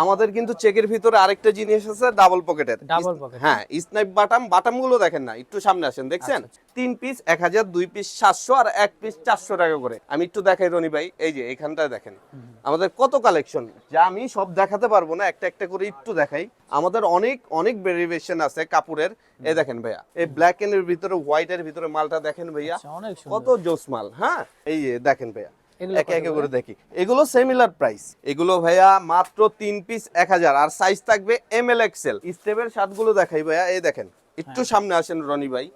আমাদের কিন্তু চেকের ভিতরে আরেকটা জিনিস আছে ডাবল পকেটের। হ্যাঁ, স্নাইপ বাটাম গুলো দেখেন না, একটু সামনে আসেন, দেখছেন? 3 পিস 1000, 2 পিস 700 আর 1 পিস 400 টাকা করে। আমি একটু দেখাই রনি ভাই, এই যে এখানটায় দেখেন আমাদের কত কালেকশন, যা আমি সব দেখাতে পারবো না, একটা একটা করে একটু দেখাই। আমাদের অনেক অনেক ভেরিয়েশন আছে কাপড়ের। এই দেখেন ভাইয়া, এই ব্ল্যাক এর ভিতরে হোয়াইট এর ভিতরে মালটা দেখেন ভাইয়া, কত জোস মাল। হ্যাঁ, এই যে দেখেন ভাইয়া, একে একে করে দেখি। এগুলো সিমিলার প্রাইস। এগুলো ভাইয়া মাত্র 3 পিস 1000 আর সাইজ থাকবে এমএল এক্সেল। স্টেপের শার্টগুলো দেখাই ভাইয়া, এই দেখেন, একটু সামনে আসেন রনি ভাই।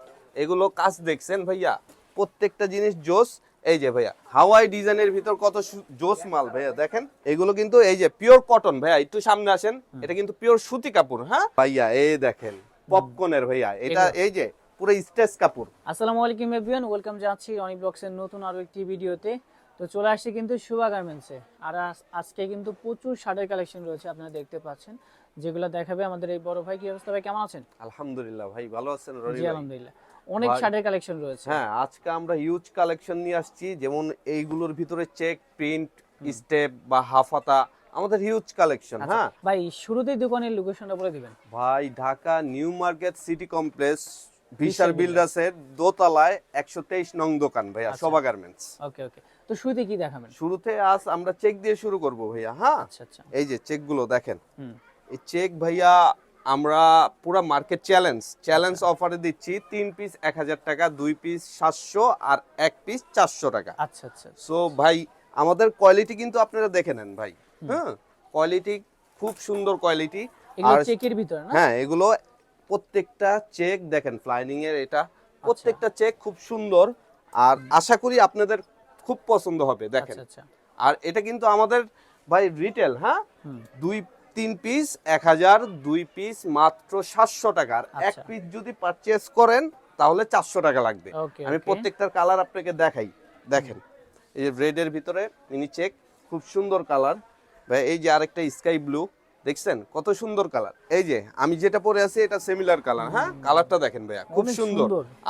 এগুলো কাজ দেখছেন ভাইয়া, প্রত্যেকটা জিনিস জোস। এই যে ভাইয়া হাওয়াই ডিজাইনের ভিতর কত জোস মাল ভাইয়া, দেখেন। এগুলো কিন্তু এই যে পিওর কটন ভাইয়া, একটু সামনে আসেন, এটা কিন্তু পিওর সুতি কাপড়। হ্যাঁ ভাইয়া, এই দেখেন পপকর্নের ভাইয়া, এটা এই যে পুরো স্টেজ কাপড়। আসসালামু আলাইকুম এভরিওয়ান, ওয়েলকাম জানাচ্ছি অনিক ব্লগসের নতুন আরো একটি ভিডিওতে। তো চলে আসছে কিন্তু শুভা গার্মেন্টসে, আর আজকে কিন্তু প্রচুর শার্টের কালেকশন রয়েছে, আপনারা দেখতে পাচ্ছেন, যেগুলো দেখাবে আমাদের এই বড় ভাই। কি অবস্থা ভাই, কেমন আছেন? আলহামদুলিল্লাহ ভাই, ভালো আছেন রনি জি ভাই? আলহামদুলিল্লাহ, অনেক শার্টের কালেকশন রয়েছে। হ্যাঁ, আজকে আমরা হিউজ কালেকশন নিয়ে আসছি, যেমন এইগুলোর ভিতরে চেক, প্রিন্ট, স্টেপ বা হাফাতা, আমাদের হিউজ কালেকশন। হ্যাঁ ভাই, শুরুতেই দোকানের লোকেশনটা বলে দিবেন। ভাই, Dhaka new market city complex ভিশার বিল্ডার্সের দোতলায় 123 নং দোকান ভাইয়া, শোভা গার্মেন্টস। ওকে ওকে, তো শুরুতে কি দেখাবেন? শুরুতে আজ আমরা চেক দিয়ে শুরু করব ভাইয়া। হ্যাঁ আচ্ছা আচ্ছা, এই যে চেক গুলো দেখেন, এই চেক ভাইয়া আমরা পুরো মার্কেট চ্যালেঞ্জ অফারে দিচ্ছি। 3 পিস 1000 টাকা, 2 পিস 700 আর 1 পিস 400 টাকা। আচ্ছা আচ্ছা, সো ভাই, আমাদের কোয়ালিটি কিন্তু আপনারা দেখে নেন ভাই। হ্যাঁ, কোয়ালিটি খুব সুন্দর কোয়ালিটি। এগুলো চেকের ভিতর না? হ্যাঁ, এগুলো প্রত্যেকটা চেক দেখেন, ফ্লাইনিং এর, এটা প্রত্যেকটা চেক খুব সুন্দর, আর আশা করি আপনাদের খুব পছন্দ হবে। দেখেন, আর এটা কিন্তু আমাদের ভাই রিটেল। হ্যাঁ, 2-3 পিস 1000, 2 পিস মাত্র 700 টাকা, আর 1 পিস যদি পারচেজ করেন তাহলে 400 টাকা লাগবে। আমি প্রত্যেকটার কালার আপনাকে দেখাই। দেখেন, এই যে রেড এর ভিতরে মিনি চেক, খুব সুন্দর কালার ভাই। এই যে আরেকটা স্কাই ব্লু, দেখছেন কত সুন্দর কালার। এই যে আমি যেটা পরে আছি এটা সিমিলার কালার। হ্যাঁ, কালারটা দেখেন ভাইয়া, খুব সুন্দর।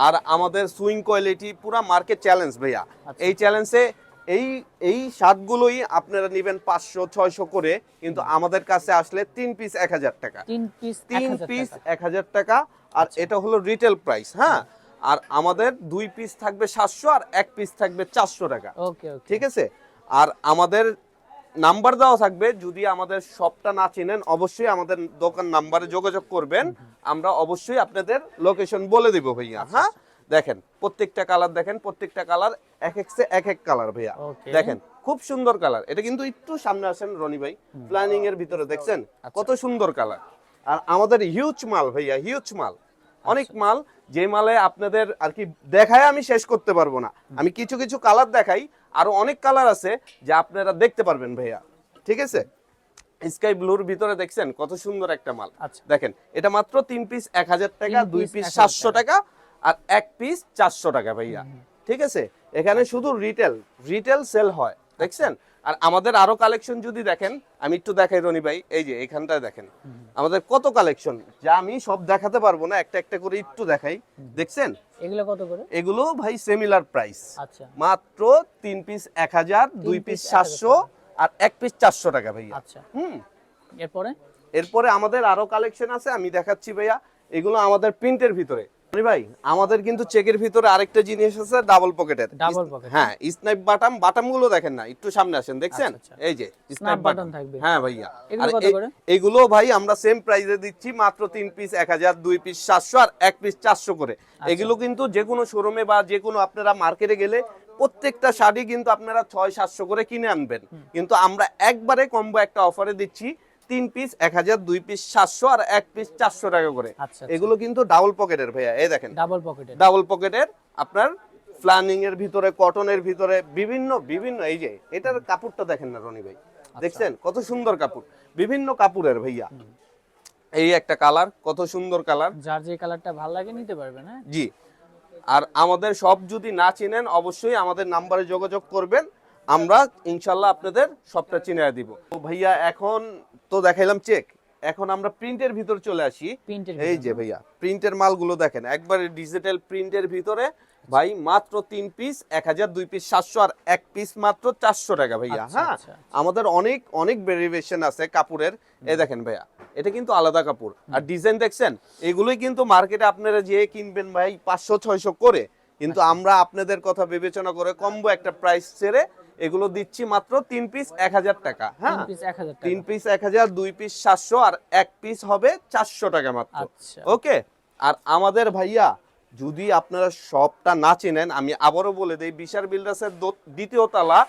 আর আমাদের সুইং কোয়ালিটি পুরো মার্কেট চ্যালেঞ্জ ভাইয়া। এই চ্যালেঞ্জে এই শার্টগুলোই আপনারা নেবেন 500-600 করে, কিন্তু আমাদের কাছে আসলে 3 পিস 1000 টাকা, 3 পিস 1000 টাকা। আর এটা হলো রিটেল প্রাইস। হ্যাঁ, আর আমাদের 2 পিস থাকবে 700 আর 1 পিস থাকবে 400 টাকা। ঠিক আছে, আর আমাদের নাম্বার দেওয়া থাকবে। যদি আমাদের শপটা না চিনেন, অবশ্যই আমাদের দোকান নাম্বারে যোগাযোগ করবেন, আমরা অবশ্যই আপনাদের লোকেশন বলে দিব ভাইয়া। হ্যাঁ, দেখেন প্রত্যেকটা কালার, দেখেন প্রত্যেকটা কালার এক এক কালার ভাইয়া। দেখেন খুব সুন্দর কালার। এটা কিন্তু একটু সামনে আসেন রনি ভাই, প্ল্যানিং এর ভিতরে দেখছেন কত সুন্দর কালার। আর আমাদের হিউজ মাল ভাইয়া, হিউজ মাল, অনেক মাল, যে মালে আপনাদের আর কি দেখায় আমি শেষ করতে পারবো না। আমি কিছু কিছু কালার দেখাই, আরো অনেক কালার আছে যা আপনারা দেখতে পারবেন ভাইয়া। ঠিক আছে, স্কাই ব্লুর ভিতরে দেখছেন কত সুন্দর একটা মাল। দেখেন, এটা মাত্র 3 পিস 1000 টাকা, 2 পিস 700 টাকা আর 1 পিস 400 টাকা ভাইয়া। ঠিক আছে, এখানে শুধু রিটেল সেল হয়, দেখছেন। আর আমাদের আরো কালেকশন যদি দেখেন, আমি একটু দেখাই রনি ভাই, এই যে এখানটায় দেখেন আমাদের কত কালেকশন, যা আমি সব দেখাতে পারবো না, একটা একটা করে একটু দেখাই। দেখছেন এগুলো কত করে? এগুলো ভাই সিমিলার প্রাইস, মাত্র 3 পিস 1000, 2 পিস 700 আর 1 পিস 400 টাকা ভাইয়া। আচ্ছা, এরপরে আমাদের আরো কালেকশন আছে, আমি দেখাচ্ছি ভাইয়া। এগুলো আমাদের প্রিন্টের ভিতরে ভাই, আমাদের কিন্তু চেকের ভিতরে আরেকটা জিনিস আছে ডাবল পকেটের। হ্যাঁ, স্নাইপ বাটাম গুলো দেখেন না, একটু সামনে আসেন, দেখছেন? এই যে স্নাইপ বাটন থাকবে। হ্যাঁ ভাইয়া, এগুলো ভাই আমরা সেম প্রাইসে দিচ্ছি, মাত্র 3 পিস 1000, 2 পিস 700 আর 1 পিস 400 করে। এগুলো কিন্তু যে কোনো শোরুমে বা যে কোনো আপনারা মার্কেটে গেলে প্রত্যেকটা শাড়ি কিন্তু আপনারা 600-700 করে কিনে আনবেন, কিন্তু আমরা একবারে কম্বো একটা অফারে দিচ্ছি, 3 পিস 1000, 2 পিস 700 আর 1 পিস 400 টাকা করে। এগুলো কিন্তু ডাবল পকেটের ভাইয়া, এই দেখেন ডাবল পকেটের, আপনার ফ্লানিং এর ভিতরে, কটনের ভিতরে, বিভিন্ন এই যে এটার কাপড়টা দেখেন না রনি ভাই, দেখছেন কত সুন্দর কাপড়, বিভিন্ন কাপড়ের ভাইয়া। এই একটা কালার, কত সুন্দর কালার, যার যে কালারটা ভালো লাগে নিতে পারবেন। হ্যাঁ জি, আর আমাদের সব যদি না চিনেন, অবশ্যই আমাদের নাম্বারে যোগাযোগ করবেন, আমরা ইনশাল্লাহ আপনাদের সবটা চিনিয়ে দিব। ভাইয়া এখন তো দেখাইলাম চেক, এখন আমরা প্রিন্টের ভিতর চলে আসি। প্রিন্টের এই যে ভাইয়া প্রিন্টের মালগুলো দেখেন, একবারে ডিজিটাল প্রিন্টের ভিতরে ভাই মাত্র 3 পিস 1000, 2 পিস 700 আর 1 পিস মাত্র 400 টাকা ভাইয়া। আচ্ছা, হ্যাঁ, আচ্ছা, আচ্ছা। আমাদের অনেক অনেক ভেরিয়েশন আছে কাপড়ের। এই দেখেন ভাইয়া, এটা কিন্তু আলাদা কাপড়। আর ডিজাইন দেখছেন, এগুলোই কিন্তু মার্কেটে আপনারা যে কিনবেন ভাই 500 600 করে, কিন্তু আমরা আপনাদের কথা বিবেচনা করে কম্বো একটা প্রাইস ছেড়ে এগুলো দিচ্ছি মাত্র 3 পিস 1000 টাকা। হ্যাঁ, 3 পিস 1000 টাকা। 3 পিস 1000, 2 পিস 700 আর 1 পিস হবে 400 টাকা মাত্র। আচ্ছা। ওকে, আর আমাদের ভাইয়া যদি আপনারা শপটা না চেনেন, আমি আবারও বলে দেই, বিশার বিল্ডার্সের দ্বিতীয় তলা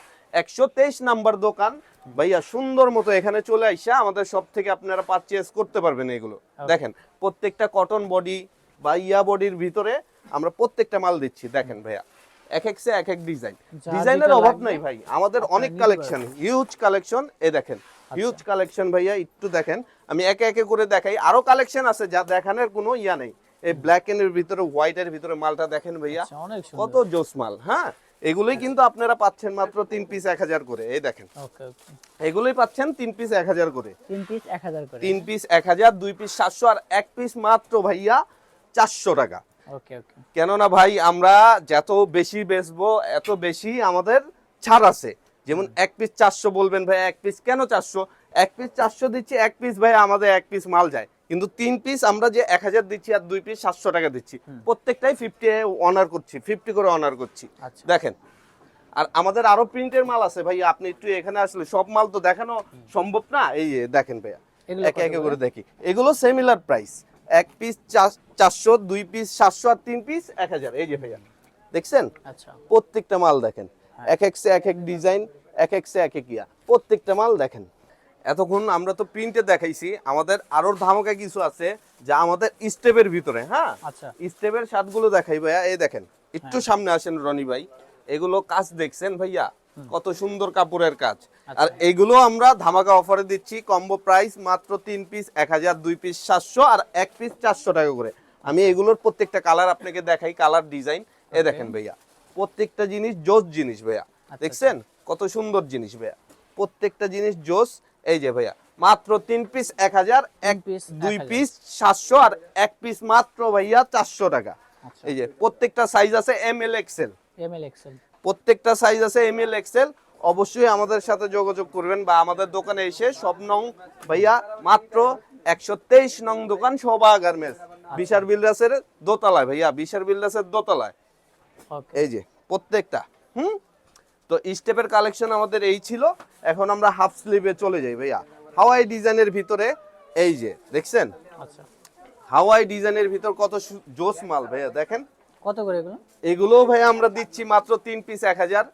123 নাম্বার দোকান ভাইয়া। সুন্দর মতো এখানে চলে আইসা আমাদের সব থেকে আপনারা পারচেজ করতে পারবেন এগুলো। দেখেন প্রত্যেকটা কটন বডি বা ইয়া বডির ভিতরে আমরা প্রত্যেকটা মাল দিচ্ছি। দেখেন ভাইয়া, এক এক সে এক এক ডিজাইন, ডিজাইনের অভাব নাই ভাই, আমাদের অনেক কালেকশন, হিউজ কালেকশন। এ দেখেন হিউজ কালেকশন ভাইয়া, একটু দেখেন, আমি একে একে করে দেখাই। আরো কালেকশন আছে যা দেখানোর কোনো ইয়া নেই। এই ব্ল্যাক এর ভিতরে হোয়াইট এর ভিতরে মালটা দেখেন ভাইয়া, অনেক সুন্দর, কত জোস মাল। হ্যাঁ, এগুলোই কিন্তু আপনারা পাচ্ছেন মাত্র 3 পিস 1000 করে। এই দেখেন ওকে ওকে, এগুলোই পাচ্ছেন 3 পিস 1000 করে। 3 পিস 1000 করে, 3 পিস 1000, 2 পিস 700 আর 1 পিস মাত্র ভাইয়া 400 টাকা। ওকে ওকে। কেননা ভাই আমরা যত বেশি বেচবো এত বেশি আমাদের ছাড় আছে। যেমন 1 পিস 400 বলবেন ভাই, 1 পিস কেন 400? 1 পিস 400 দিচ্ছি, 1 পিস ভাই আমাদের 1 পিস মাল যায়, কিন্তু 3 পিস আমরা যে 1000 দিচ্ছি আর 2 পিস 700 টাকা দিচ্ছি, প্রত্যেকটাই 50 অনার করছি, 50 করে অনার করছি। আচ্ছা। দেখেন, আর আমাদের আরো প্রিন্টের মাল আছে ভাই, আপনি একটু এখানে আসলে সব মাল তো দেখানো সম্ভব না। এই যে দেখেন ভাইয়া, এগুলো একে একে করে দেখি। এগুলো সিমিলার প্রাইস, 1 পিস 400, 2 পিস 700 আর 3 পিস 1000। এই যে ভাইয়া দেখছেন, আচ্ছা, প্রত্যেকটা মাল দেখেন, এক এক সে এক এক ডিজাইন, এক এক সে এক এক ইয়া, প্রত্যেকটা মাল দেখেন। এতক্ষণ আমরা তো প্রিন্টে দেখাইছি, আমাদের আরো ধামাকা কিছু আছে যা আমাদের স্টেপের ভিতরে। হ্যাঁ, আচ্ছা, স্টেপের শার্টগুলো দেখাই ভাইয়া। এই দেখেন, একটু সামনে আসেন রনি ভাই, এগুলো কাজ দেখছেন ভাইয়া, কত সুন্দর কাপড়ের কাজ। আর এগুলো আমরা ধামাকা অফারে দিচ্ছি, কম্বো প্রাইস মাত্র 3 পিস 1000, 2 পিস 700 আর 1 পিস 400 টাকা করে। আমি এগুলোর প্রত্যেকটা কালার আপনাকে দেখাই, কালার ডিজাইন। এ দেখেন ভাইয়া, প্রত্যেকটা জিনিস জোস জিনিস ভাইয়া, দেখছেন কত সুন্দর জিনিস ভাইয়া, প্রত্যেকটা জিনিস জোস। এই যে ভাইয়া মাত্র 3 পিস 1000, 2 পিস 700 আর 1 পিস মাত্র ভাইয়া 400 টাকা। এই যে প্রত্যেকটা সাইজ আছে ML XL, ML XL, প্রত্যেকটা সাইজ আছে ML XL। অবশ্যই আমাদের সাথে যোগাযোগ করবেন বা আমাদের দোকানে এসে সব নং ভাইয়া মাত্র 123 নং দোকান শোভা গার্মেন্টস, বিশার বিল্ডার্সের দোতলায় ভাইয়া, বিশার বিল্ডার্সের দোতলায়। ওকে, এই যে প্রত্যেকটা। তো স্টেপের কালেকশন আমাদের এই ছিল। এখন আমরা হাফ স্লিভে চলে যাই ভাইয়া, হাওয়াই ডিজাইনের ভিতরে। এই যে দেখছেন আচ্ছা, হাওয়াই ডিজাইনের ভিতর কত জোস মাল ভাইয়া, দেখেন কত করে এগুলো? এগুলো ভাইয়া আমরা দিচ্ছি মাত্র 3 পিস 1000,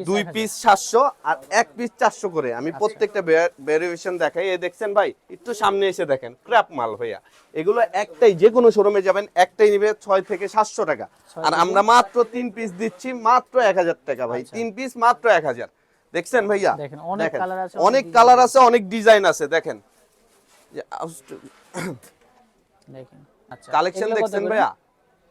2 পিস 700 আর 1 পিস 400 করে। আমি প্রত্যেকটা ভেরিয়েশন দেখাই। এই দেখছেন ভাই, একটু সামনে এসে দেখেন, ক্র্যাপ মাল ভাইয়া। এগুলো একটাই, যে কোনো শোরুমে যাবেন একটাই নিবে 6 থেকে 700 টাকা, আর আমরা মাত্র 3 পিস দিচ্ছি মাত্র 1000 টাকা ভাই। 3 পিস মাত্র 1000। দেখছেন ভাইয়া, দেখেন অনেক কালার আছে, অনেক কালার আছে, অনেক ডিজাইন আছে। দেখেন দেখেন, আচ্ছা, কালেকশন দেখছেন ভাইয়া,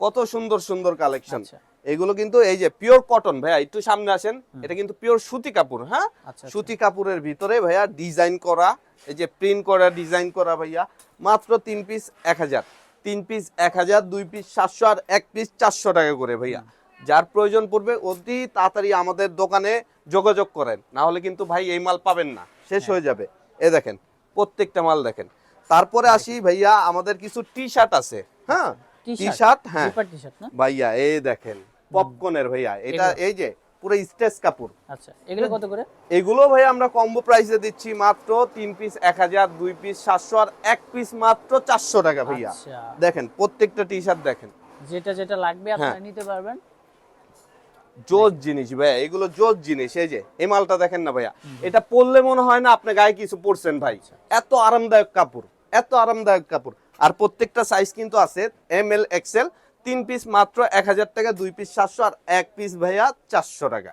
কত সুন্দর সুন্দর কালেকশন। আচ্ছা। এগুলো কিন্তু এই যে পিওর কটন ভাইয়া, একটু সামনে আসেন, এটা কিন্তু পিওর সুতি কাপড়। হ্যাঁ, আচ্ছা, সুতি কাপড়ের ভিতরে ভাইয়া ডিজাইন করা, এই যে প্রিন্ট করা, ডিজাইন করা ভাইয়া, মাত্র 3 পিস 1000, 3 পিস 1000, 2 পিস 700 আর 1 পিস 400 টাকা করে ভাইয়া। যার প্রয়োজন পড়বে অতি তাড়াতাড়ি আমাদের দোকানে যোগাযোগ করেন, না হলে কিন্তু ভাই এই মাল পাবেন না, শেষ হয়ে যাবে। এ দেখেন প্রত্যেকটা মাল দেখেন। তারপরে আসি ভাইয়া, আমাদের কিছু টি শার্ট আছে। হ্যাঁ, টি শার্ট, হ্যাঁ টি শার্ট না ভাইয়া, এই দেখেন পপকর্নের ভাইয়া, এটা এই যে পুরো স্টেজ কাপড়। আচ্ছা, এগুলো কত করে? এগুলো ভাইয়া আমরা কম্বো প্রাইসে দিচ্ছি মাত্র 3 পিস 1000, 2 পিস 700 আর 1 পিস মাত্র 400 টাকা ভাইয়া। আচ্ছা, দেখেন প্রত্যেকটা টি শার্ট দেখেন, যেটা যেটা লাগবে আপনারা নিতে পারবেন। জোস জিনিস ভাইয়া, এগুলো জোস জিনিস। এই যে এই মালটা দেখেন না ভাইয়া, এটা পরলে মনে হয় না আপনি গায়ে কিছু পরছেন ভাই, এত আরামদায়ক কাপড়, এত আরামদায়ক কাপড়। আর প্রত্যেকটা সাইজ কিন্তু আছে ML XL। 3 পিস মাত্র 1000 টাকা, 2 পিস 700 আর 1 পিস ভাইয়া 400 টাকা।